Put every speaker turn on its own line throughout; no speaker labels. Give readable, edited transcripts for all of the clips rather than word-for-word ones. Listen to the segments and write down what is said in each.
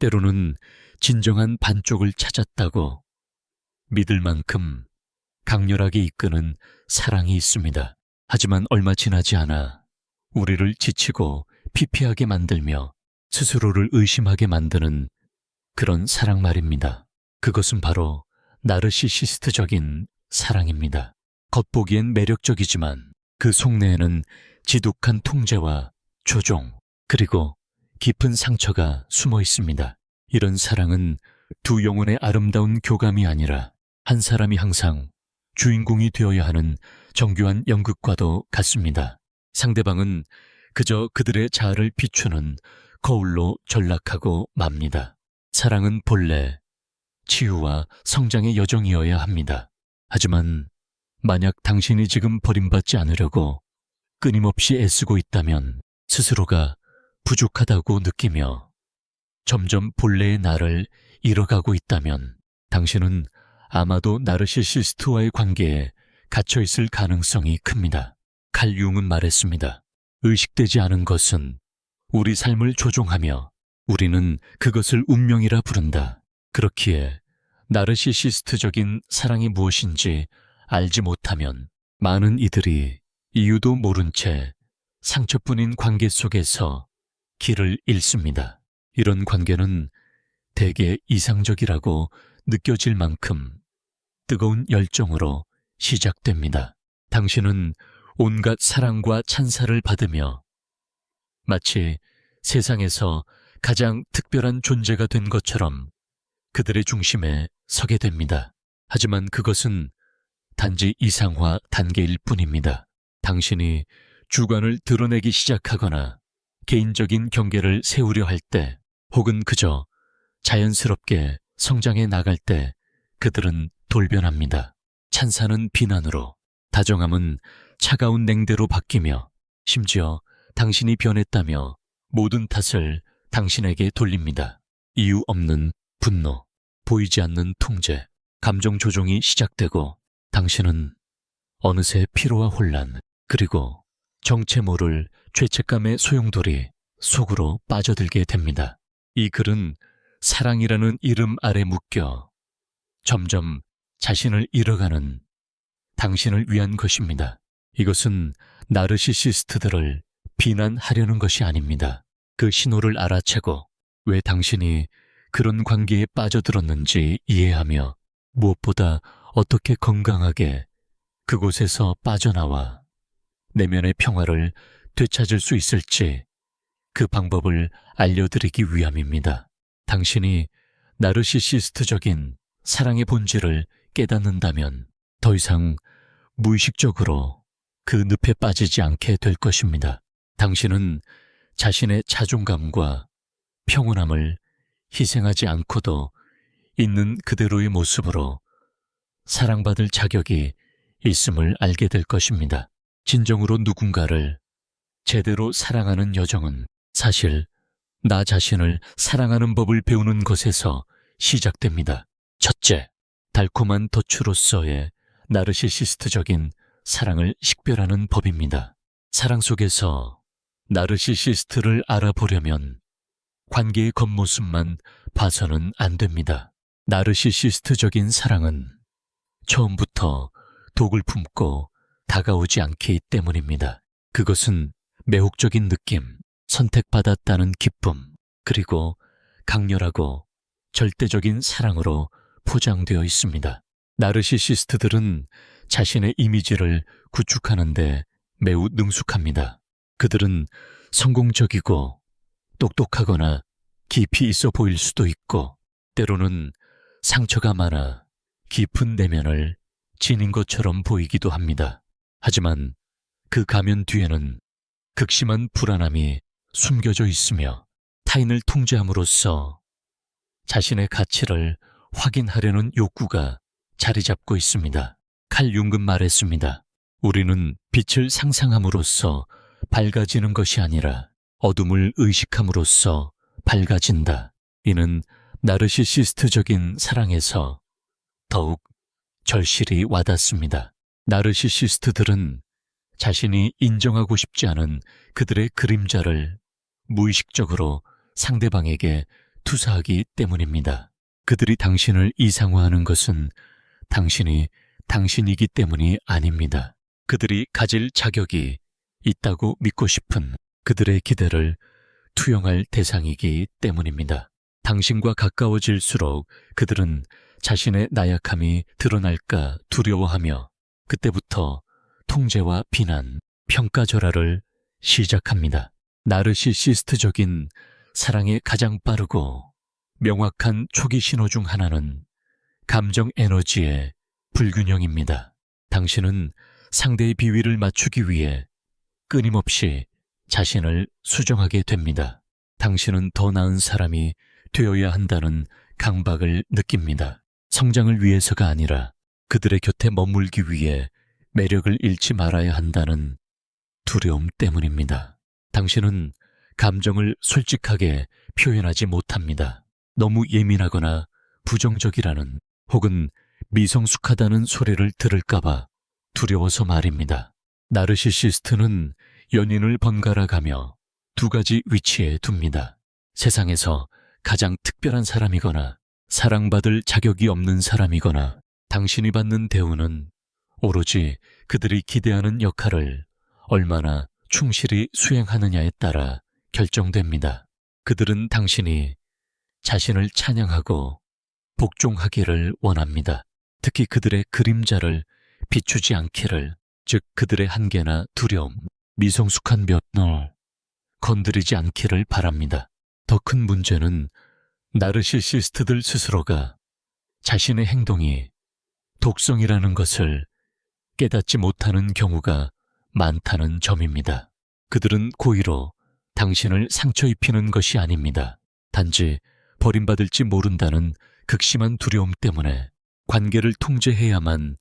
때로는 진정한 반쪽을 찾았다고 믿을 만큼 강렬하게 이끄는 사랑이 있습니다. 하지만 얼마 지나지 않아 우리를 지치고 피폐하게 만들며 스스로를 의심하게 만드는 그런 사랑 말입니다. 그것은 바로 나르시시스트적인 사랑입니다. 겉보기엔 매력적이지만 그 속내에는 지독한 통제와 조종, 그리고 깊은 상처가 숨어 있습니다. 이런 사랑은 두 영혼의 아름다운 교감이 아니라 한 사람이 항상 주인공이 되어야 하는 정교한 연극과도 같습니다. 상대방은 그저 그들의 자아를 비추는 거울로 전락하고 맙니다. 사랑은 본래 치유와 성장의 여정이어야 합니다. 하지만 만약 당신이 지금 버림받지 않으려고 끊임없이 애쓰고 있다면, 스스로가 부족하다고 느끼며 점점 본래의 나를 잃어가고 있다면, 당신은 아마도 나르시시스트와의 관계에 갇혀있을 가능성이 큽니다. 칼 융은 말했습니다. 의식되지 않은 것은 우리 삶을 조종하며 우리는 그것을 운명이라 부른다. 그렇기에 나르시시스트적인 사랑이 무엇인지 알지 못하면 많은 이들이 이유도 모른 채 상처뿐인 관계 속에서 길을 잃습니다. 이런 관계는 대개 이상적이라고 느껴질 만큼 뜨거운 열정으로 시작됩니다. 당신은 온갖 사랑과 찬사를 받으며 마치 세상에서 가장 특별한 존재가 된 것처럼 그들의 중심에 서게 됩니다. 하지만 그것은 단지 이상화 단계일 뿐입니다. 당신이 주관을 드러내기 시작하거나 개인적인 경계를 세우려 할 때, 혹은 그저 자연스럽게 성장해 나갈 때 그들은 돌변합니다. 찬사는 비난으로, 다정함은 차가운 냉대로 바뀌며, 심지어 당신이 변했다며 모든 탓을 당신에게 돌립니다. 이유 없는 분노, 보이지 않는 통제, 감정 조종이 시작되고 당신은 어느새 피로와 혼란, 그리고 정체 모를 죄책감의 소용돌이 속으로 빠져들게 됩니다. 이 글은 사랑이라는 이름 아래 묶여 점점 자신을 잃어가는 당신을 위한 것입니다. 이것은 나르시시스트들을 비난하려는 것이 아닙니다. 그 신호를 알아채고 왜 당신이 그런 관계에 빠져들었는지 이해하며 무엇보다 어떻게 건강하게 그곳에서 빠져나와 내면의 평화를 되찾을 수 있을지, 그 방법을 알려드리기 위함입니다. 당신이 나르시시스트적인 사랑의 본질을 깨닫는다면 더 이상 무의식적으로 그 늪에 빠지지 않게 될 것입니다. 당신은 자신의 자존감과 평온함을 희생하지 않고도 있는 그대로의 모습으로 사랑받을 자격이 있음을 알게 될 것입니다. 진정으로 누군가를 제대로 사랑하는 여정은 사실 나 자신을 사랑하는 법을 배우는 것에서 시작됩니다. 첫째, 달콤한 덫으로서의 나르시시스트적인 사랑을 식별하는 법입니다. 사랑 속에서 나르시시스트를 알아보려면 관계의 겉모습만 봐서는 안 됩니다. 나르시시스트적인 사랑은 처음부터 독을 품고 다가오지 않기 때문입니다. 그것은 매혹적인 느낌, 선택받았다는 기쁨, 그리고 강렬하고 절대적인 사랑으로 포장되어 있습니다. 나르시시스트들은 자신의 이미지를 구축하는데 매우 능숙합니다. 그들은 성공적이고 똑똑하거나 깊이 있어 보일 수도 있고, 때로는 상처가 많아 깊은 내면을 지닌 것처럼 보이기도 합니다. 하지만 그 가면 뒤에는 극심한 불안함이 숨겨져 있으며 타인을 통제함으로써 자신의 가치를 확인하려는 욕구가 자리 잡고 있습니다. 칼 융은 말했습니다. 우리는 빛을 상상함으로써 밝아지는 것이 아니라 어둠을 의식함으로써 밝아진다. 이는 나르시시스트적인 사랑에서 더욱 절실히 와닿습니다. 나르시시스트들은 자신이 인정하고 싶지 않은 그들의 그림자를 무의식적으로 상대방에게 투사하기 때문입니다. 그들이 당신을 이상화하는 것은 당신이 당신이기 때문이 아닙니다. 그들이 가질 자격이 있다고 믿고 싶은 그들의 기대를 투영할 대상이기 때문입니다. 당신과 가까워질수록 그들은 자신의 나약함이 드러날까 두려워하며 그때부터 통제와 비난, 평가절하를 시작합니다. 나르시시스트적인 사랑의 가장 빠르고 명확한 초기 신호 중 하나는 감정 에너지의 불균형입니다. 당신은 상대의 비위를 맞추기 위해 끊임없이 자신을 수정하게 됩니다. 당신은 더 나은 사람이 되어야 한다는 강박을 느낍니다. 성장을 위해서가 아니라 그들의 곁에 머물기 위해 매력을 잃지 말아야 한다는 두려움 때문입니다. 당신은 감정을 솔직하게 표현하지 못합니다. 너무 예민하거나 부정적이라는 혹은 미성숙하다는 소리를 들을까봐 두려워서 말입니다. 나르시시스트는 연인을 번갈아 가며 두 가지 위치에 둡니다. 세상에서 가장 특별한 사람이거나 사랑받을 자격이 없는 사람이거나 당신이 받는 대우는 오로지 그들이 기대하는 역할을 얼마나 충실히 수행하느냐에 따라 결정됩니다. 그들은 당신이 자신을 찬양하고 복종하기를 원합니다. 특히 그들의 그림자를 비추지 않기를, 즉 그들의 한계나 두려움, 미성숙한 면을 건드리지 않기를 바랍니다. 더 큰 문제는 나르시시스트들 스스로가 자신의 행동이 독성이라는 것을 깨닫지 못하는 경우가 많다는 점입니다. 그들은 고의로 당신을 상처 입히는 것이 아닙니다. 단지 버림받을지 모른다는 극심한 두려움 때문에 관계를 통제해야만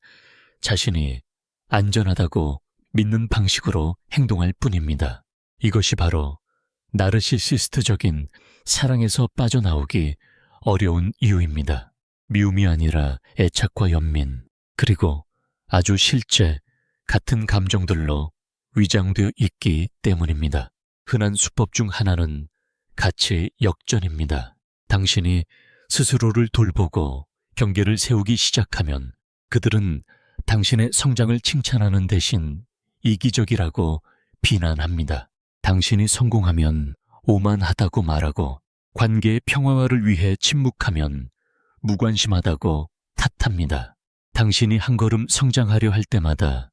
자신이 안전하다고 믿는 방식으로 행동할 뿐입니다. 이것이 바로 나르시시스트적인 사랑에서 빠져나오기 어려운 이유입니다. 미움이 아니라 애착과 연민, 그리고 아주 실제 같은 감정들로 위장되어 있기 때문입니다. 흔한 수법 중 하나는 가치 역전입니다. 당신이 스스로를 돌보고 경계를 세우기 시작하면 그들은 당신의 성장을 칭찬하는 대신 이기적이라고 비난합니다. 당신이 성공하면 오만하다고 말하고 관계의 평화화를 위해 침묵하면 무관심하다고 탓합니다. 당신이 한 걸음 성장하려 할 때마다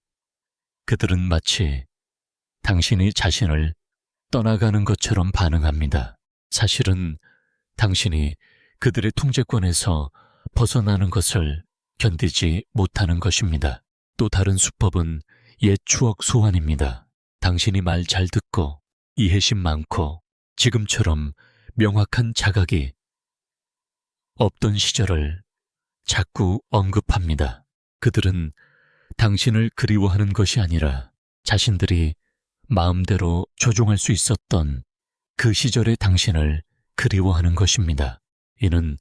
그들은 마치 당신이 자신을 떠나가는 것처럼 반응합니다. 사실은 당신이 그들의 통제권에서 벗어나는 것을 견디지 못하는 것입니다. 또 다른 수법은 옛 추억 소환입니다. 당신이 말 잘 듣고 이해심 많고 지금처럼 명확한 자각이 없던 시절을 자꾸 언급합니다. 그들은 당신을 그리워하는 것이 아니라 자신들이 마음대로 조종할 수 있었던 그 시절의 당신을 그리워하는 것입니다. 이는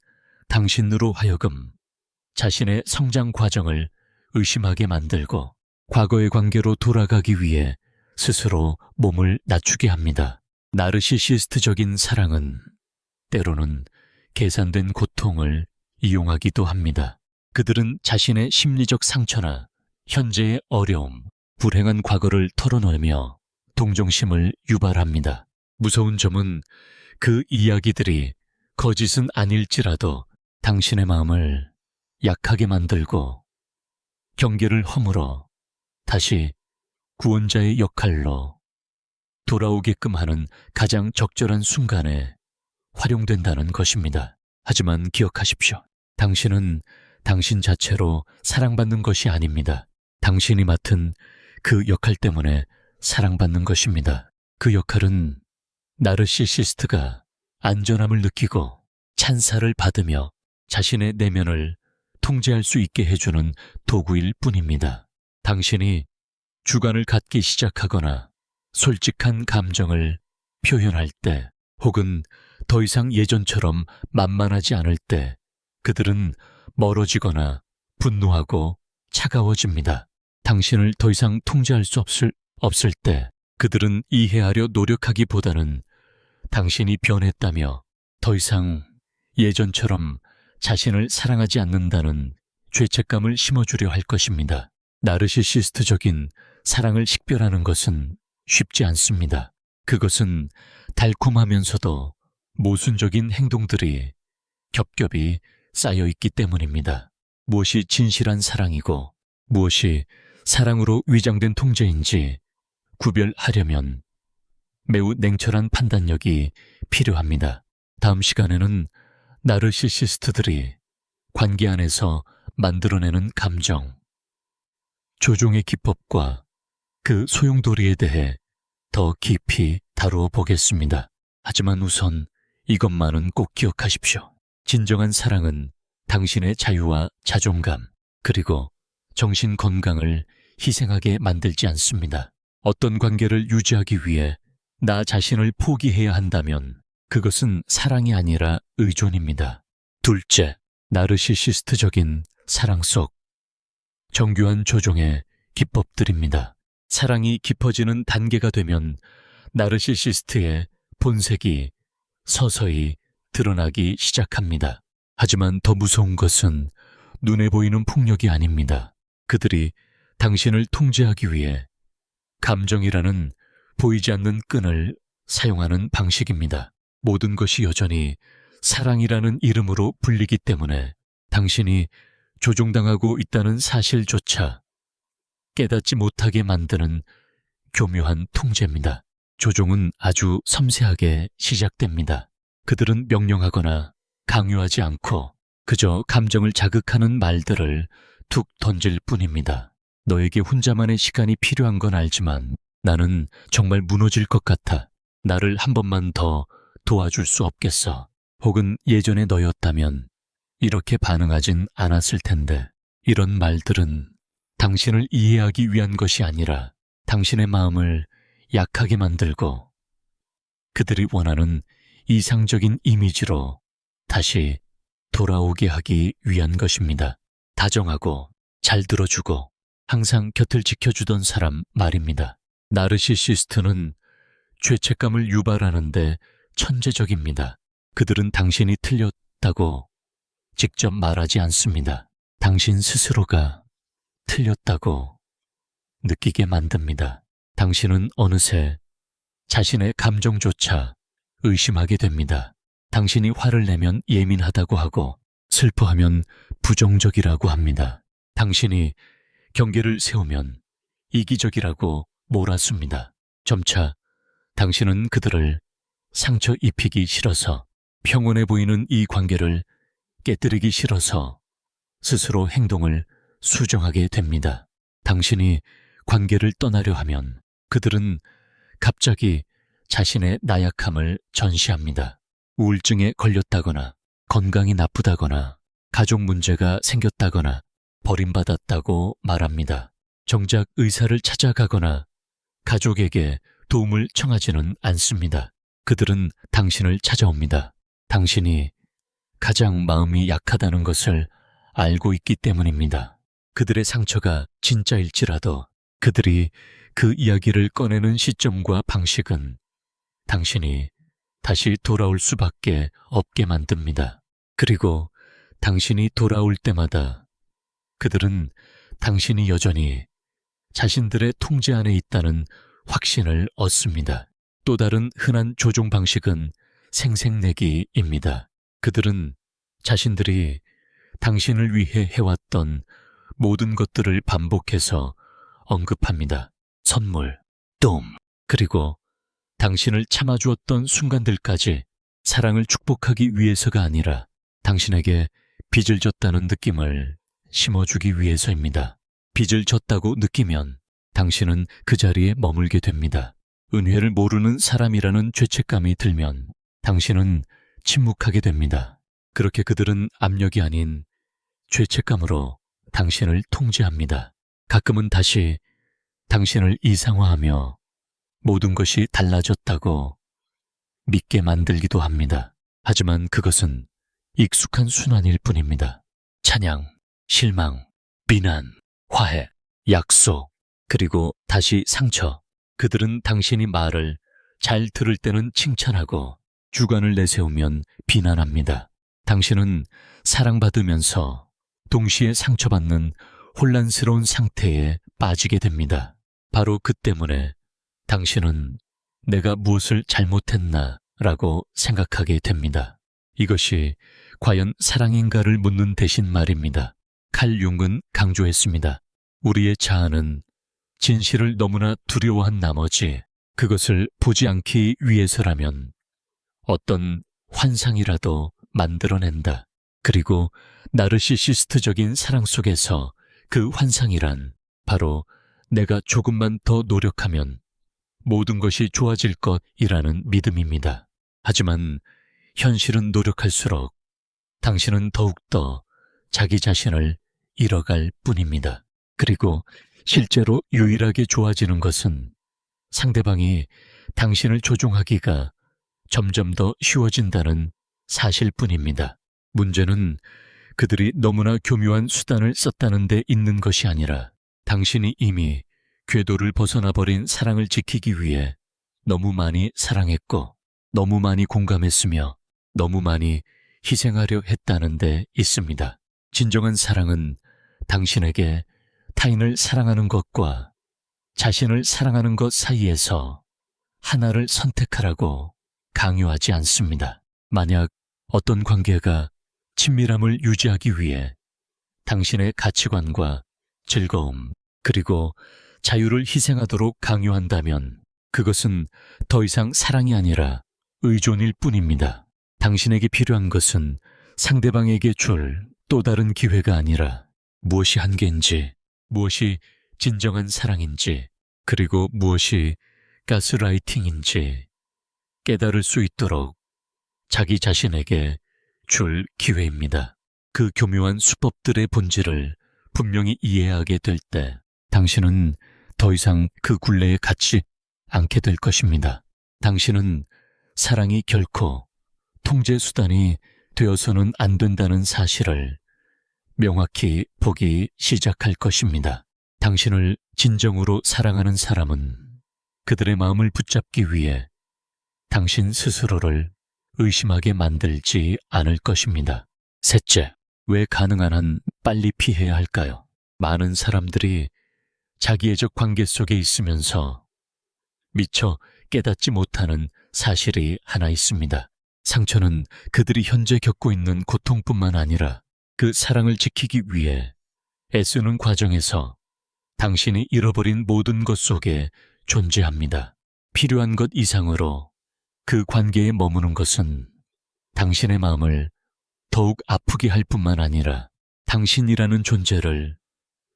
당신으로 하여금 자신의 성장 과정을 의심하게 만들고 과거의 관계로 돌아가기 위해 스스로 몸을 낮추게 합니다. 나르시시스트적인 사랑은 때로는 계산된 고통을 이용하기도 합니다. 그들은 자신의 심리적 상처나 현재의 어려움, 불행한 과거를 털어놓으며 동정심을 유발합니다. 무서운 점은 그 이야기들이 거짓은 아닐지라도 당신의 마음을 약하게 만들고 경계를 허물어 다시 구원자의 역할로 돌아오게끔 하는 가장 적절한 순간에 활용된다는 것입니다. 하지만 기억하십시오. 당신은 당신 자체로 사랑받는 것이 아닙니다. 당신이 맡은 그 역할 때문에 사랑받는 것입니다. 그 역할은 나르시시스트가 안전함을 느끼고 찬사를 받으며 자신의 내면을 통제할 수 있게 해주는 도구일 뿐입니다. 당신이 주관을 갖기 시작하거나 솔직한 감정을 표현할 때 혹은 더 이상 예전처럼 만만하지 않을 때 그들은 멀어지거나 분노하고 차가워집니다. 당신을 더 이상 통제할 수 없을 때 그들은 이해하려 노력하기보다는 당신이 변했다며 더 이상 예전처럼 자신을 사랑하지 않는다는 죄책감을 심어주려 할 것입니다. 나르시시스트적인 사랑을 식별하는 것은 쉽지 않습니다. 그것은 달콤하면서도 모순적인 행동들이 겹겹이 쌓여 있기 때문입니다. 무엇이 진실한 사랑이고 무엇이 사랑으로 위장된 통제인지 구별하려면 매우 냉철한 판단력이 필요합니다. 다음 시간에는 나르시시스트들이 관계 안에서 만들어내는 감정, 조종의 기법과 그 소용돌이에 대해 더 깊이 다루어 보겠습니다. 하지만 우선 이것만은 꼭 기억하십시오. 진정한 사랑은 당신의 자유와 자존감, 그리고 정신 건강을 희생하게 만들지 않습니다. 어떤 관계를 유지하기 위해 나 자신을 포기해야 한다면 그것은 사랑이 아니라 의존입니다. 둘째, 나르시시스트적인 사랑 속 정교한 조종의 기법들입니다. 사랑이 깊어지는 단계가 되면 나르시시스트의 본색이 서서히 드러나기 시작합니다. 하지만 더 무서운 것은 눈에 보이는 폭력이 아닙니다. 그들이 당신을 통제하기 위해 감정이라는 보이지 않는 끈을 사용하는 방식입니다. 모든 것이 여전히 사랑이라는 이름으로 불리기 때문에 당신이 조종당하고 있다는 사실조차 깨닫지 못하게 만드는 교묘한 통제입니다. 조종은 아주 섬세하게 시작됩니다. 그들은 명령하거나 강요하지 않고 그저 감정을 자극하는 말들을 툭 던질 뿐입니다. 너에게 혼자만의 시간이 필요한 건 알지만 나는 정말 무너질 것 같아. 나를 한 번만 더 도와줄 수 없겠어. 혹은 예전의 너였다면 이렇게 반응하진 않았을 텐데. 이런 말들은 당신을 이해하기 위한 것이 아니라 당신의 마음을 약하게 만들고 그들이 원하는 이상적인 이미지로 다시 돌아오게 하기 위한 것입니다. 다정하고 잘 들어주고 항상 곁을 지켜주던 사람 말입니다. 나르시시스트는 죄책감을 유발하는데 천재적입니다. 그들은 당신이 틀렸다고 직접 말하지 않습니다. 당신 스스로가 틀렸다고 느끼게 만듭니다. 당신은 어느새 자신의 감정조차 의심하게 됩니다. 당신이 화를 내면 예민하다고 하고 슬퍼하면 부정적이라고 합니다. 당신이 경계를 세우면 이기적이라고 몰아습니다. 점차 당신은 그들을 상처 입히기 싫어서 평온해 보이는 이 관계를 깨뜨리기 싫어서 스스로 행동을 수정하게 됩니다. 당신이 관계를 떠나려 하면 그들은 갑자기 자신의 나약함을 전시합니다. 우울증에 걸렸다거나 건강이 나쁘다거나 가족 문제가 생겼다거나 버림받았다고 말합니다. 정작 의사를 찾아가거나 가족에게 도움을 청하지는 않습니다. 그들은 당신을 찾아옵니다. 당신이 가장 마음이 약하다는 것을 알고 있기 때문입니다. 그들의 상처가 진짜일지라도 그들이 그 이야기를 꺼내는 시점과 방식은 당신이 다시 돌아올 수밖에 없게 만듭니다. 그리고 당신이 돌아올 때마다 그들은 당신이 여전히 자신들의 통제 안에 있다는 확신을 얻습니다. 또 다른 흔한 조종 방식은 생색내기입니다. 그들은 자신들이 당신을 위해 해왔던 모든 것들을 반복해서 언급합니다. 선물, 똥, 그리고 당신을 참아주었던 순간들까지 사랑을 축복하기 위해서가 아니라 당신에게 빚을 졌다는 느낌을 심어주기 위해서입니다. 빚을 졌다고 느끼면 당신은 그 자리에 머물게 됩니다. 은혜를 모르는 사람이라는 죄책감이 들면 당신은 침묵하게 됩니다. 그렇게 그들은 압력이 아닌 죄책감으로 당신을 통제합니다. 가끔은 다시 당신을 이상화하며 모든 것이 달라졌다고 믿게 만들기도 합니다. 하지만 그것은 익숙한 순환일 뿐입니다. 찬양, 실망, 비난, 화해, 약속, 그리고 다시 상처. 그들은 당신이 말을 잘 들을 때는 칭찬하고 주관을 내세우면 비난합니다. 당신은 사랑받으면서 동시에 상처받는 혼란스러운 상태에 빠지게 됩니다. 바로 그 때문에 당신은 내가 무엇을 잘못했나 라고 생각하게 됩니다. 이것이 과연 사랑인가를 묻는 대신 말입니다. 칼 융은 강조했습니다. 우리의 자아는 진실을 너무나 두려워한 나머지 그것을 보지 않기 위해서라면 어떤 환상이라도 만들어낸다. 그리고 나르시시스트적인 사랑 속에서 그 환상이란 바로 내가 조금만 더 노력하면 모든 것이 좋아질 것이라는 믿음입니다. 하지만 현실은 노력할수록 당신은 더욱더 자기 자신을 잃어갈 뿐입니다. 그리고 실제로 유일하게 좋아지는 것은 상대방이 당신을 조종하기가 점점 더 쉬워진다는 사실뿐입니다. 문제는 그들이 너무나 교묘한 수단을 썼다는 데 있는 것이 아니라 당신이 이미 궤도를 벗어나 버린 사랑을 지키기 위해 너무 많이 사랑했고 너무 많이 공감했으며 너무 많이 희생하려 했다는 데 있습니다. 진정한 사랑은 당신에게 타인을 사랑하는 것과 자신을 사랑하는 것 사이에서 하나를 선택하라고 강요하지 않습니다. 만약 어떤 관계가 친밀함을 유지하기 위해 당신의 가치관과 즐거움 그리고 자유를 희생하도록 강요한다면 그것은 더 이상 사랑이 아니라 의존일 뿐입니다. 당신에게 필요한 것은 상대방에게 줄 또 다른 기회가 아니라 무엇이 한계인지, 무엇이 진정한 사랑인지, 그리고 무엇이 가스라이팅인지 깨달을 수 있도록 자기 자신에게 줄 기회입니다. 그 교묘한 수법들의 본질을 분명히 이해하게 될 때 당신은 더 이상 그 굴레에 갇지 않게 될 것입니다. 당신은 사랑이 결코 통제 수단이 되어서는 안 된다는 사실을 명확히 보기 시작할 것입니다. 당신을 진정으로 사랑하는 사람은 그들의 마음을 붙잡기 위해 당신 스스로를 의심하게 만들지 않을 것입니다. 셋째, 왜 가능한 한 빨리 피해야 할까요? 많은 사람들이 자기애적 관계 속에 있으면서 미처 깨닫지 못하는 사실이 하나 있습니다. 상처는 그들이 현재 겪고 있는 고통뿐만 아니라 그 사랑을 지키기 위해 애쓰는 과정에서 당신이 잃어버린 모든 것 속에 존재합니다. 필요한 것 이상으로 그 관계에 머무는 것은 당신의 마음을 더욱 아프게 할 뿐만 아니라 당신이라는 존재를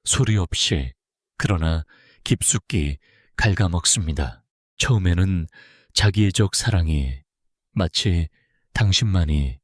소리 없이 그러나 깊숙이 갉아먹습니다. 처음에는 자기애적 사랑이 마치 당신만이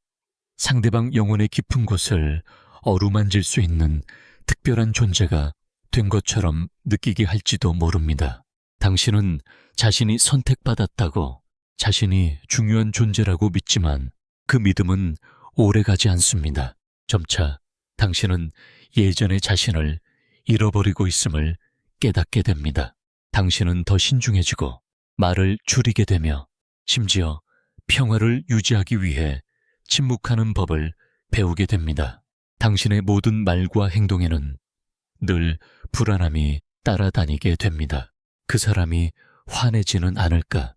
상대방 영혼의 깊은 곳을 어루만질 수 있는 특별한 존재가 된 것처럼 느끼게 할지도 모릅니다. 당신은 자신이 선택받았다고 자신이 중요한 존재라고 믿지만 그 믿음은 오래가지 않습니다. 점차 당신은 예전의 자신을 잃어버리고 있음을 깨닫게 됩니다. 당신은 더 신중해지고 말을 줄이게 되며 심지어 평화를 유지하기 위해 침묵하는 법을 배우게 됩니다. 당신의 모든 말과 행동에는 늘 불안함이 따라다니게 됩니다. 그 사람이 화내지는 않을까?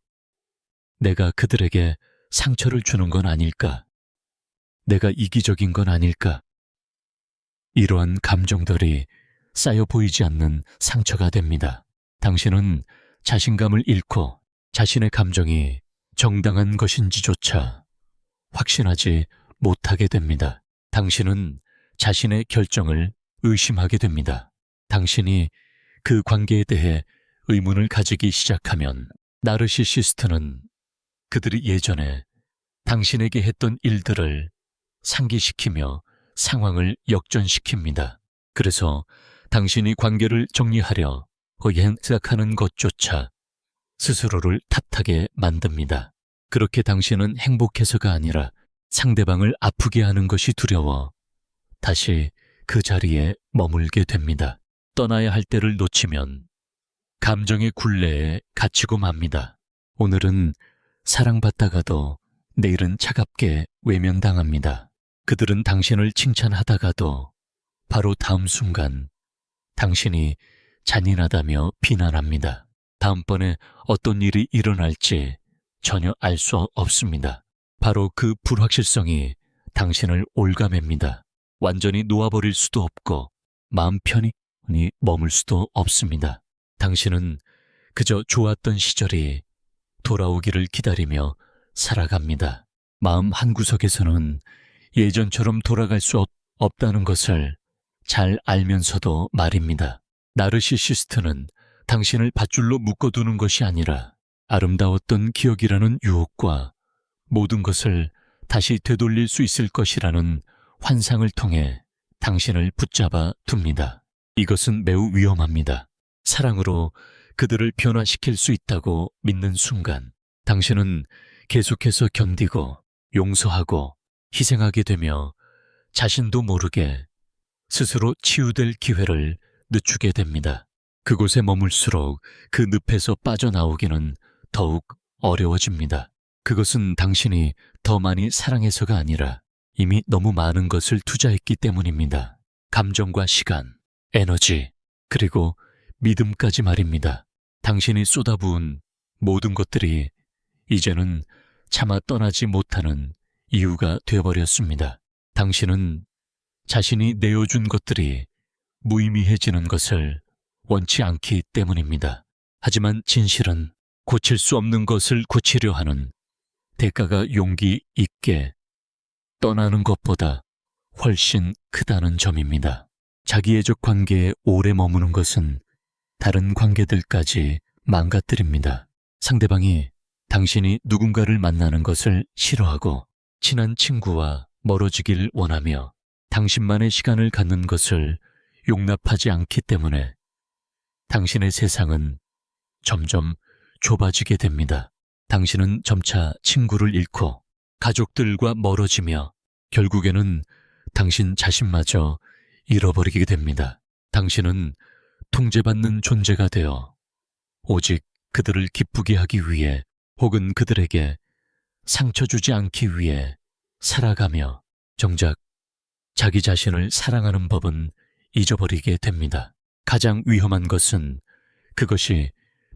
내가 그들에게 상처를 주는 건 아닐까? 내가 이기적인 건 아닐까? 이러한 감정들이 쌓여 보이지 않는 상처가 됩니다. 당신은 자신감을 잃고 자신의 감정이 정당한 것인지조차 확신하지 못하게 됩니다. 당신은 자신의 결정을 의심하게 됩니다. 당신이 그 관계에 대해 의문을 가지기 시작하면 나르시시스트는 그들이 예전에 당신에게 했던 일들을 상기시키며 상황을 역전시킵니다. 그래서 당신이 관계를 정리하려 생각하는 것조차 스스로를 탓하게 만듭니다. 그렇게 당신은 행복해서가 아니라 상대방을 아프게 하는 것이 두려워 다시 그 자리에 머물게 됩니다. 떠나야 할 때를 놓치면 감정의 굴레에 갇히고 맙니다. 오늘은 사랑받다가도 내일은 차갑게 외면당합니다. 그들은 당신을 칭찬하다가도 바로 다음 순간 당신이 잔인하다며 비난합니다. 다음번에 어떤 일이 일어날지 전혀 알 수 없습니다. 바로 그 불확실성이 당신을 올가맵니다. 완전히 놓아버릴 수도 없고 마음 편히 머물 수도 없습니다. 당신은 그저 좋았던 시절이 돌아오기를 기다리며 살아갑니다. 마음 한구석에서는 예전처럼 돌아갈 수 없다는 것을 잘 알면서도 말입니다. 나르시시스트는 당신을 밧줄로 묶어두는 것이 아니라 아름다웠던 기억이라는 유혹과 모든 것을 다시 되돌릴 수 있을 것이라는 환상을 통해 당신을 붙잡아 둡니다. 이것은 매우 위험합니다. 사랑으로 그들을 변화시킬 수 있다고 믿는 순간 당신은 계속해서 견디고 용서하고 희생하게 되며 자신도 모르게 스스로 치유될 기회를 늦추게 됩니다. 그곳에 머물수록 그 늪에서 빠져나오기는 더욱 어려워집니다. 그것은 당신이 더 많이 사랑해서가 아니라 이미 너무 많은 것을 투자했기 때문입니다. 감정과 시간, 에너지, 그리고 믿음까지 말입니다. 당신이 쏟아부은 모든 것들이 이제는 차마 떠나지 못하는 이유가 되어버렸습니다. 당신은 자신이 내어준 것들이 무의미해지는 것을 원치 않기 때문입니다. 하지만 진실은 고칠 수 없는 것을 고치려 하는 대가가 용기 있게 떠나는 것보다 훨씬 크다는 점입니다. 자기애적 관계에 오래 머무는 것은 다른 관계들까지 망가뜨립니다. 상대방이 당신이 누군가를 만나는 것을 싫어하고 친한 친구와 멀어지길 원하며 당신만의 시간을 갖는 것을 용납하지 않기 때문에 당신의 세상은 점점 좁아지게 됩니다. 당신은 점차 친구를 잃고 가족들과 멀어지며 결국에는 당신 자신마저 잃어버리게 됩니다. 당신은 통제받는 존재가 되어 오직 그들을 기쁘게 하기 위해 혹은 그들에게 상처 주지 않기 위해 살아가며 정작 자기 자신을 사랑하는 법은 잊어버리게 됩니다. 가장 위험한 것은 그것이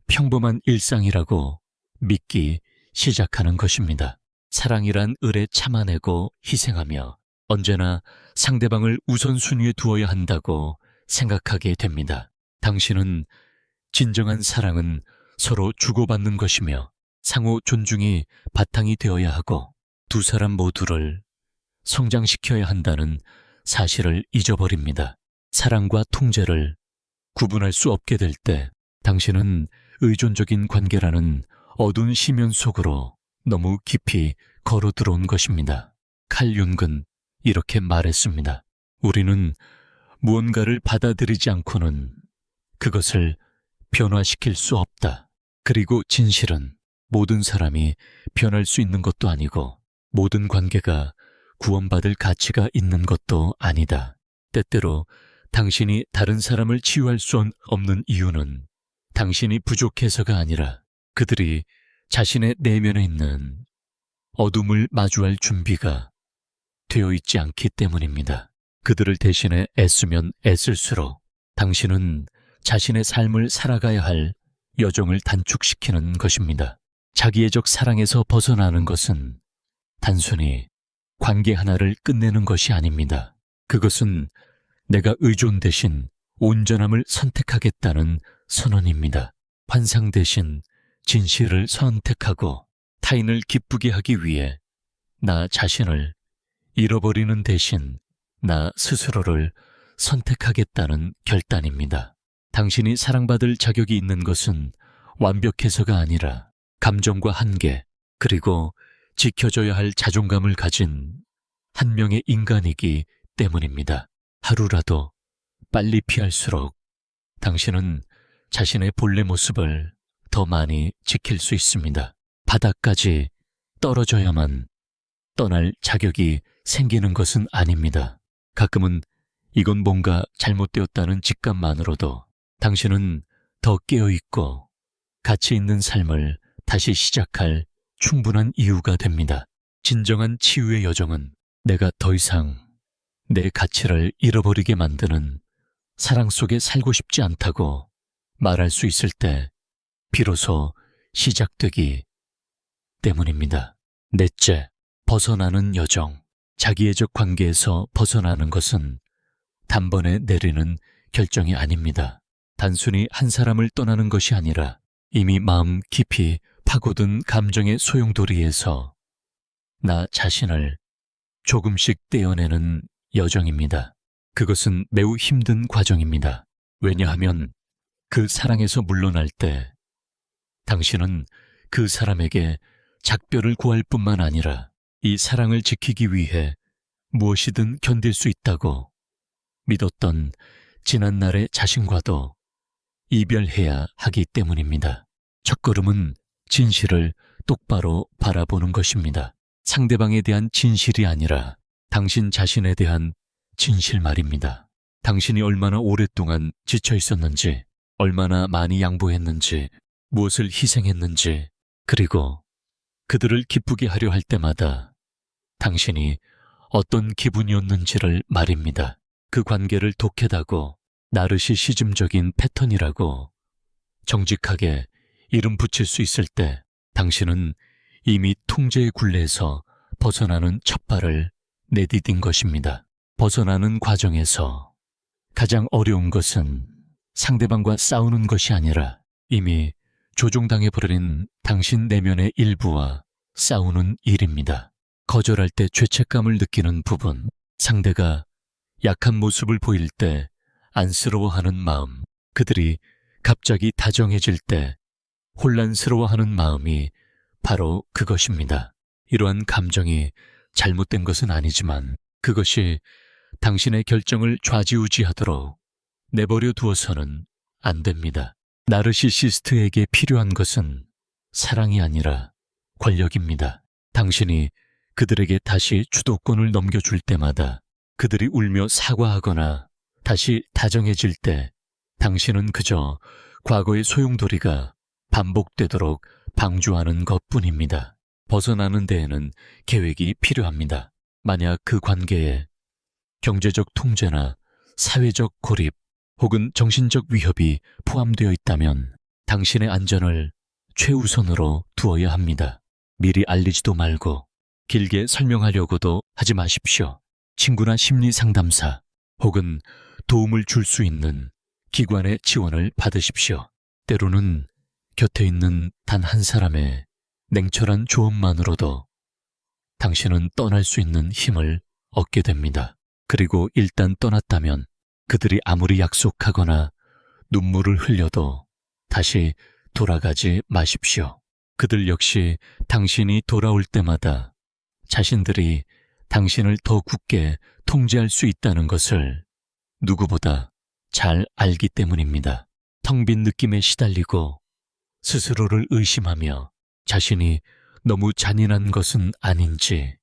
평범한 일상이라고 믿기 시작하는 것입니다. 사랑이란 을에 참아내고 희생하며 언제나 상대방을 우선순위에 두어야 한다고 생각하게 됩니다. 당신은 진정한 사랑은 서로 주고받는 것이며 상호 존중이 바탕이 되어야 하고 두 사람 모두를 성장시켜야 한다는 사실을 잊어버립니다. 사랑과 통제를 구분할 수 없게 될 때 당신은 의존적인 관계라는 어두운 심연 속으로 너무 깊이 걸어 들어온 것입니다. 칼 융은 이렇게 말했습니다. 우리는 무언가를 받아들이지 않고는 그것을 변화시킬 수 없다. 그리고 진실은 모든 사람이 변할 수 있는 것도 아니고 모든 관계가 구원받을 가치가 있는 것도 아니다. 때때로 당신이 다른 사람을 치유할 수 없는 이유는 당신이 부족해서가 아니라 그들이 자신의 내면에 있는 어둠을 마주할 준비가 되어 있지 않기 때문입니다. 그들을 대신해 애쓰면 애쓸수록 당신은 자신의 삶을 살아가야 할 여정을 단축시키는 것입니다. 자기애적 사랑에서 벗어나는 것은 단순히 관계 하나를 끝내는 것이 아닙니다. 그것은 내가 의존 대신 온전함을 선택하겠다는 선언입니다. 환상 대신 진실을 선택하고 타인을 기쁘게 하기 위해 나 자신을 잃어버리는 대신 나 스스로를 선택하겠다는 결단입니다. 당신이 사랑받을 자격이 있는 것은 완벽해서가 아니라 감정과 한계, 그리고 지켜져야 할 자존감을 가진 한 명의 인간이기 때문입니다. 하루라도 빨리 피할수록 당신은 자신의 본래 모습을 더 많이 지킬 수 있습니다. 바닥까지 떨어져야만 떠날 자격이 생기는 것은 아닙니다. 가끔은 이건 뭔가 잘못되었다는 직감만으로도 당신은 더 깨어있고 가치 있는 삶을 다시 시작할 충분한 이유가 됩니다. 진정한 치유의 여정은 내가 더 이상 내 가치를 잃어버리게 만드는 사랑 속에 살고 싶지 않다고 말할 수 있을 때 비로소 시작되기 때문입니다. 넷째, 벗어나는 여정. 자기애적 관계에서 벗어나는 것은 단번에 내리는 결정이 아닙니다. 단순히 한 사람을 떠나는 것이 아니라 이미 마음 깊이 파고든 감정의 소용돌이에서 나 자신을 조금씩 떼어내는 여정입니다. 그것은 매우 힘든 과정입니다. 왜냐하면 그 사랑에서 물러날 때 당신은 그 사람에게 작별을 구할 뿐만 아니라 이 사랑을 지키기 위해 무엇이든 견딜 수 있다고 믿었던 지난날의 자신과도 이별해야 하기 때문입니다. 첫걸음은 진실을 똑바로 바라보는 것입니다. 상대방에 대한 진실이 아니라 당신 자신에 대한 진실 말입니다. 당신이 얼마나 오랫동안 지쳐 있었는지, 얼마나 많이 양보했는지, 무엇을 희생했는지, 그리고 그들을 기쁘게 하려 할 때마다 당신이 어떤 기분이었는지를 말입니다. 그 관계를 독해다고 나르시시즘적인 패턴이라고 정직하게 이름 붙일 수 있을 때 당신은 이미 통제의 굴레에서 벗어나는 첫 발을 내디딘 것입니다. 벗어나는 과정에서 가장 어려운 것은 상대방과 싸우는 것이 아니라 이미 조종당해버린 당신 내면의 일부와 싸우는 일입니다. 거절할 때 죄책감을 느끼는 부분, 상대가 약한 모습을 보일 때 안쓰러워하는 마음, 그들이 갑자기 다정해질 때 혼란스러워하는 마음이 바로 그것입니다. 이러한 감정이 잘못된 것은 아니지만 그것이 당신의 결정을 좌지우지하도록 내버려 두어서는 안 됩니다. 나르시시스트에게 필요한 것은 사랑이 아니라 권력입니다. 당신이 그들에게 다시 주도권을 넘겨줄 때마다 그들이 울며 사과하거나 다시 다정해질 때 당신은 그저 과거의 소용돌이가 반복되도록 방조하는 것뿐입니다. 벗어나는 데에는 계획이 필요합니다. 만약 그 관계에 경제적 통제나 사회적 고립 혹은 정신적 위협이 포함되어 있다면 당신의 안전을 최우선으로 두어야 합니다. 미리 알리지도 말고 길게 설명하려고도 하지 마십시오. 친구나 심리 상담사 혹은 도움을 줄 수 있는 기관의 지원을 받으십시오. 때로는 곁에 있는 단 한 사람의 냉철한 조언만으로도 당신은 떠날 수 있는 힘을 얻게 됩니다. 그리고 일단 떠났다면 그들이 아무리 약속하거나 눈물을 흘려도 다시 돌아가지 마십시오. 그들 역시 당신이 돌아올 때마다 자신들이 당신을 더 굳게 통제할 수 있다는 것을 누구보다 잘 알기 때문입니다. 텅 빈 느낌에 시달리고 스스로를 의심하며 자신이 너무 잔인한 것은 아닌지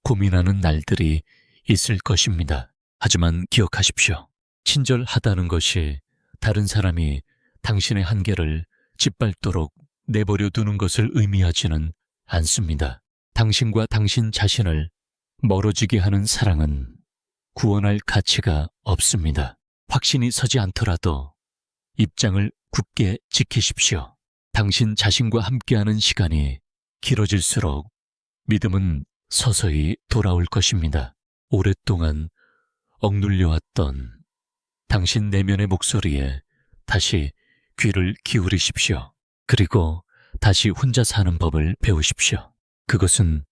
고민하는 날들이 있을 것입니다. 하지만 기억하십시오. 친절하다는 것이 다른 사람이 당신의 한계를 짓밟도록 내버려 두는 것을 의미하지는 않습니다. 당신과 당신 자신을 멀어지게 하는 사랑은 구원할 가치가 없습니다. 확신이 서지 않더라도 입장을 굳게 지키십시오. 당신 자신과 함께하는 시간이 길어질수록 믿음은 서서히 돌아올 것입니다. 오랫동안 억눌려왔던 당신 내면의 목소리에 다시 귀를 기울이십시오. 그리고 다시 혼자 사는 법을 배우십시오. 그것은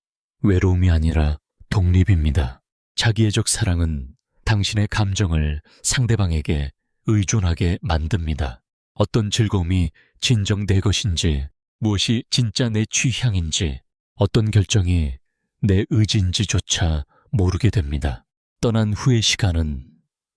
외로움이 아니라 독립입니다. 자기애적 사랑은 당신의 감정을 상대방에게 의존하게 만듭니다. 어떤 즐거움이 진정 내 것인지, 무엇이 진짜 내 취향인지, 어떤 결정이 내 의지인지조차 모르게 됩니다. 떠난 후의 시간은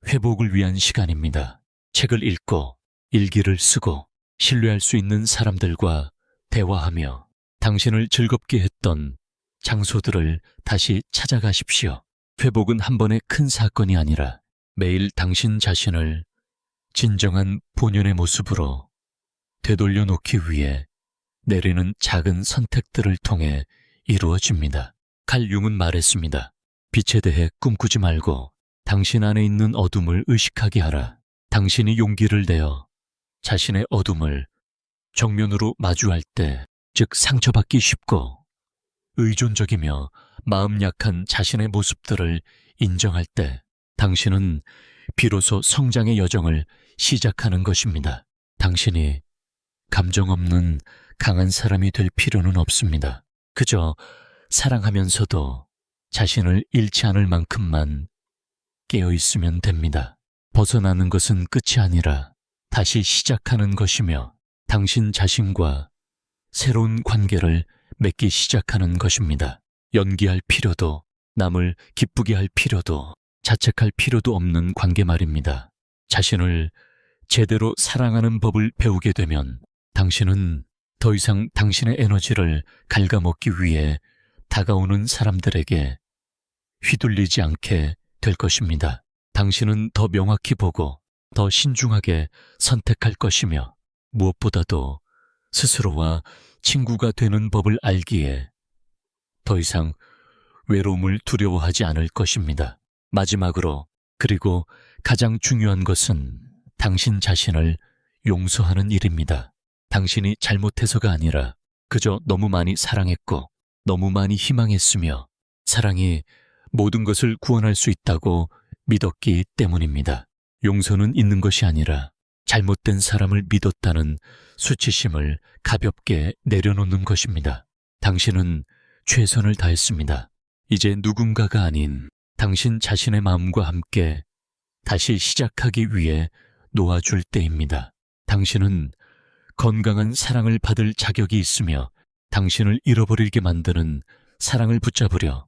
회복을 위한 시간입니다. 책을 읽고, 일기를 쓰고, 신뢰할 수 있는 사람들과 대화하며 당신을 즐겁게 했던 장소들을 다시 찾아가십시오. 회복은 한 번의 큰 사건이 아니라 매일 당신 자신을 진정한 본연의 모습으로 되돌려 놓기 위해 내리는 작은 선택들을 통해 이루어집니다. 칼 융은 말했습니다. 빛에 대해 꿈꾸지 말고 당신 안에 있는 어둠을 의식하게 하라. 당신이 용기를 내어 자신의 어둠을 정면으로 마주할 때, 즉 상처받기 쉽고 의존적이며 마음 약한 자신의 모습들을 인정할 때, 당신은 비로소 성장의 여정을 시작하는 것입니다. 당신이 감정 없는 강한 사람이 될 필요는 없습니다. 그저 사랑하면서도 자신을 잃지 않을 만큼만 깨어 있으면 됩니다. 벗어나는 것은 끝이 아니라 다시 시작하는 것이며, 당신 자신과 새로운 관계를 맺기 시작하는 것입니다. 연기할 필요도, 남을 기쁘게 할 필요도, 자책할 필요도 없는 관계 말입니다. 자신을 제대로 사랑하는 법을 배우게 되면 당신은 더 이상 당신의 에너지를 갉아먹기 위해 다가오는 사람들에게 휘둘리지 않게 될 것입니다. 당신은 더 명확히 보고 더 신중하게 선택할 것이며, 무엇보다도 스스로와 친구가 되는 법을 알기에 더 이상 외로움을 두려워하지 않을 것입니다. 마지막으로, 그리고 가장 중요한 것은 당신 자신을 용서하는 일입니다. 당신이 잘못해서가 아니라 그저 너무 많이 사랑했고 너무 많이 희망했으며 사랑이 모든 것을 구원할 수 있다고 믿었기 때문입니다. 용서는 있는 것이 아니라 잘못된 사람을 믿었다는 수치심을 가볍게 내려놓는 것입니다. 당신은 최선을 다했습니다. 이제 누군가가 아닌 당신 자신의 마음과 함께 다시 시작하기 위해 놓아줄 때입니다. 당신은 건강한 사랑을 받을 자격이 있으며 당신을 잃어버리게 만드는 사랑을 붙잡으려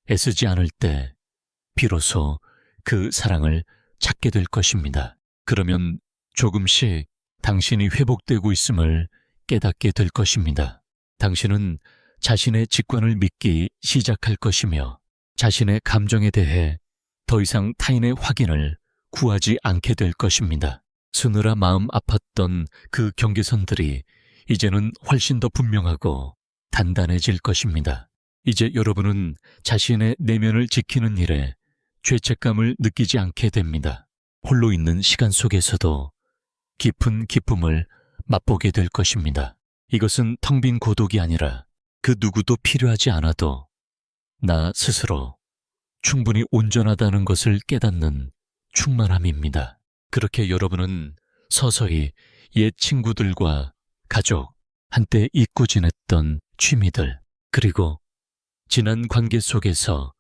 애쓰지 않을 때 비로소 그 사랑을 찾게 될 것입니다. 그러면 조금씩 당신이 회복되고 있음을 깨닫게 될 것입니다. 당신은 자신의 직관을 믿기 시작할 것이며 자신의 감정에 대해 더 이상 타인의 확인을 구하지 않게 될 것입니다. 서늘하 마음 아팠던 그 경계선들이 이제는 훨씬 더 분명하고 단단해질 것입니다. 이제 여러분은 자신의 내면을 지키는 일에 죄책감을 느끼지 않게 됩니다. 홀로 있는 시간 속에서도 깊은 기쁨을 맛보게 될 것입니다. 이것은 텅 빈 고독이 아니라 그 누구도 필요하지 않아도 나 스스로 충분히 온전하다는 것을 깨닫는 충만함입니다. 그렇게 여러분은 서서히 옛 친구들과 가족, 한때 잊고 지냈던 취미들, 그리고 지난 관계 속에서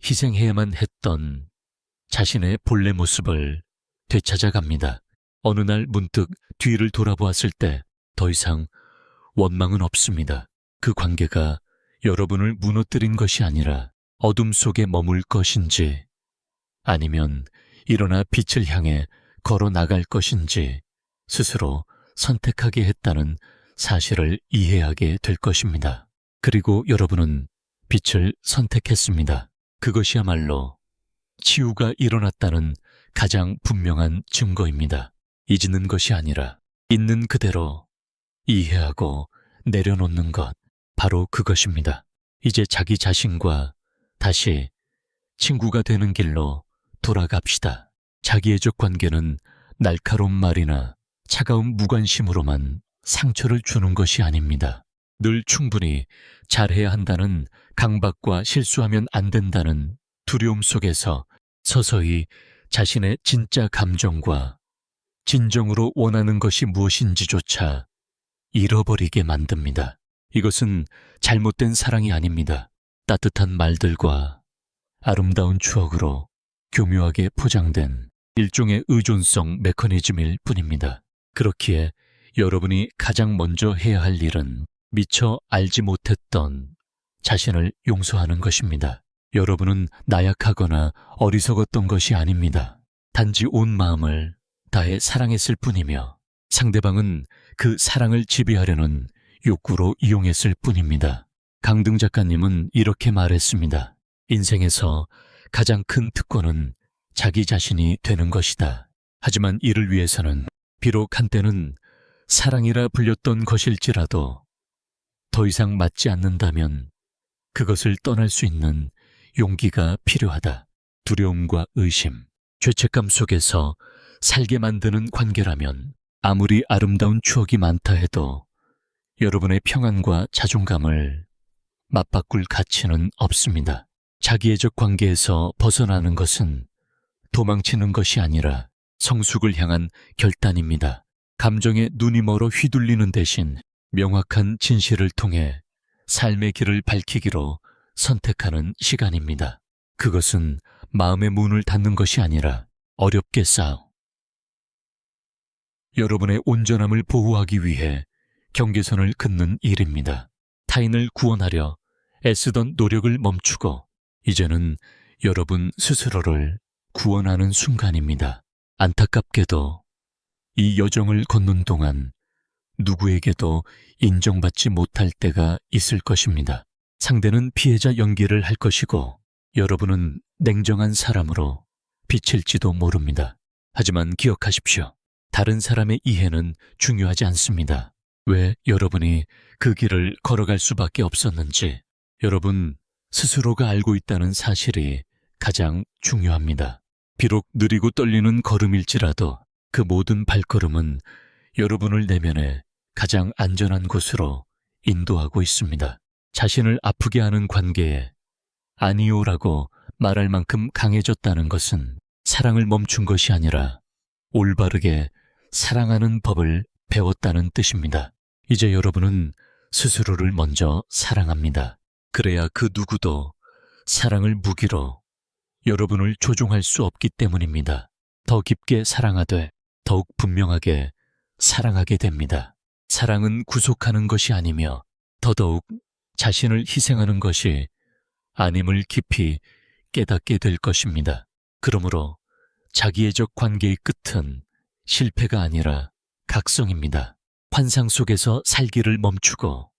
희생해야만 했던 자신의 본래 모습을 되찾아갑니다. 어느 날 문득 뒤를 돌아보았을 때 더 이상 원망은 없습니다. 그 관계가 여러분을 무너뜨린 것이 아니라 어둠 속에 머물 것인지 아니면 일어나 빛을 향해 걸어 나갈 것인지 스스로 선택하게 했다는 사실을 이해하게 될 것입니다. 그리고 여러분은 빛을 선택했습니다. 그것이야말로 치유가 일어났다는 가장 분명한 증거입니다. 잊는 것이 아니라 있는 그대로 이해하고 내려놓는 것, 바로 그것입니다. 이제 자기 자신과 다시 친구가 되는 길로 돌아갑시다. 자기애적 관계는 날카로운 말이나 차가운 무관심으로만 상처를 주는 것이 아닙니다. 늘 충분히 잘해야 한다는 강박과 실수하면 안 된다는 두려움 속에서 서서히 자신의 진짜 감정과 진정으로 원하는 것이 무엇인지조차 잃어버리게 만듭니다. 이것은 잘못된 사랑이 아닙니다. 따뜻한 말들과 아름다운 추억으로 교묘하게 포장된 일종의 의존성 메커니즘일 뿐입니다. 그렇기에 여러분이 가장 먼저 해야 할 일은 미처 알지 못했던 자신을 용서하는 것입니다. 여러분은 나약하거나 어리석었던 것이 아닙니다. 단지 온 마음을 다해 사랑했을 뿐이며 상대방은 그 사랑을 지배하려는 욕구로 이용했을 뿐입니다. 강등 작가님은 이렇게 말했습니다. 인생에서 가장 큰 특권은 자기 자신이 되는 것이다. 하지만 이를 위해서는 비록 한때는 사랑이라 불렸던 것일지라도 더 이상 맞지 않는다면 그것을 떠날 수 있는 용기가 필요하다. 두려움과 의심, 죄책감 속에서 살게 만드는 관계라면 아무리 아름다운 추억이 많다 해도 여러분의 평안과 자존감을 맞바꿀 가치는 없습니다. 자기애적 관계에서 벗어나는 것은 도망치는 것이 아니라 성숙을 향한 결단입니다. 감정에 눈이 멀어 휘둘리는 대신 명확한 진실을 통해 삶의 길을 밝히기로 선택하는 시간입니다. 그것은 마음의 문을 닫는 것이 아니라 어렵게 쌓아 여러분의 온전함을 보호하기 위해 경계선을 긋는 일입니다. 타인을 구원하려 애쓰던 노력을 멈추고 이제는 여러분 스스로를 구원하는 순간입니다. 안타깝게도 이 여정을 걷는 동안 누구에게도 인정받지 못할 때가 있을 것입니다. 상대는 피해자 연기를 할 것이고 여러분은 냉정한 사람으로 비칠지도 모릅니다. 하지만 기억하십시오. 다른 사람의 이해는 중요하지 않습니다. 왜 여러분이 그 길을 걸어갈 수밖에 없었는지 여러분 스스로가 알고 있다는 사실이 가장 중요합니다. 비록 느리고 떨리는 걸음일지라도 그 모든 발걸음은 여러분을 내면의 가장 안전한 곳으로 인도하고 있습니다. 자신을 아프게 하는 관계에 아니요라고 말할 만큼 강해졌다는 것은 사랑을 멈춘 것이 아니라 올바르게 사랑하는 법을 배웠다는 뜻입니다. 이제 여러분은 스스로를 먼저 사랑합니다. 그래야 그 누구도 사랑을 무기로 여러분을 조종할 수 없기 때문입니다. 더 깊게 사랑하되 더욱 분명하게 사랑하게 됩니다. 사랑은 구속하는 것이 아니며 더더욱 자신을 희생하는 것이 아님을 깊이 깨닫게 될 것입니다. 그러므로 자기애적 관계의 끝은 실패가 아니라 각성입니다. 환상 속에서 살기를 멈추고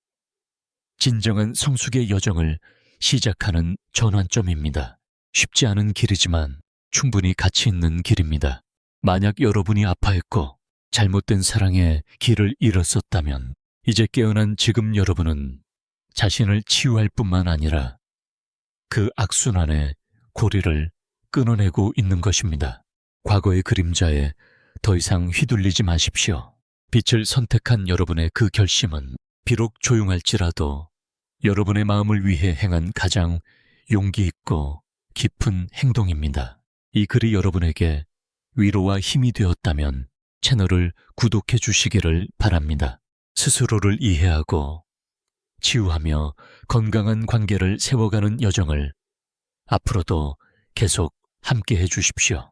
진정한 성숙의 여정을 시작하는 전환점입니다. 쉽지 않은 길이지만 충분히 가치 있는 길입니다. 만약 여러분이 아파했고 잘못된 사랑의 길을 잃었었다면 이제 깨어난 지금 여러분은 자신을 치유할 뿐만 아니라 그 악순환의 고리를 끊어내고 있는 것입니다. 과거의 그림자에 더 이상 휘둘리지 마십시오. 빛을 선택한 여러분의 그 결심은 비록 조용할지라도 여러분의 마음을 위해 행한 가장 용기 있고 깊은 행동입니다. 이 글이 여러분에게 위로와 힘이 되었다면 채널을 구독해 주시기를 바랍니다. 스스로를 이해하고 치유하며 건강한 관계를 세워가는 여정을 앞으로도 계속 함께 해 주십시오.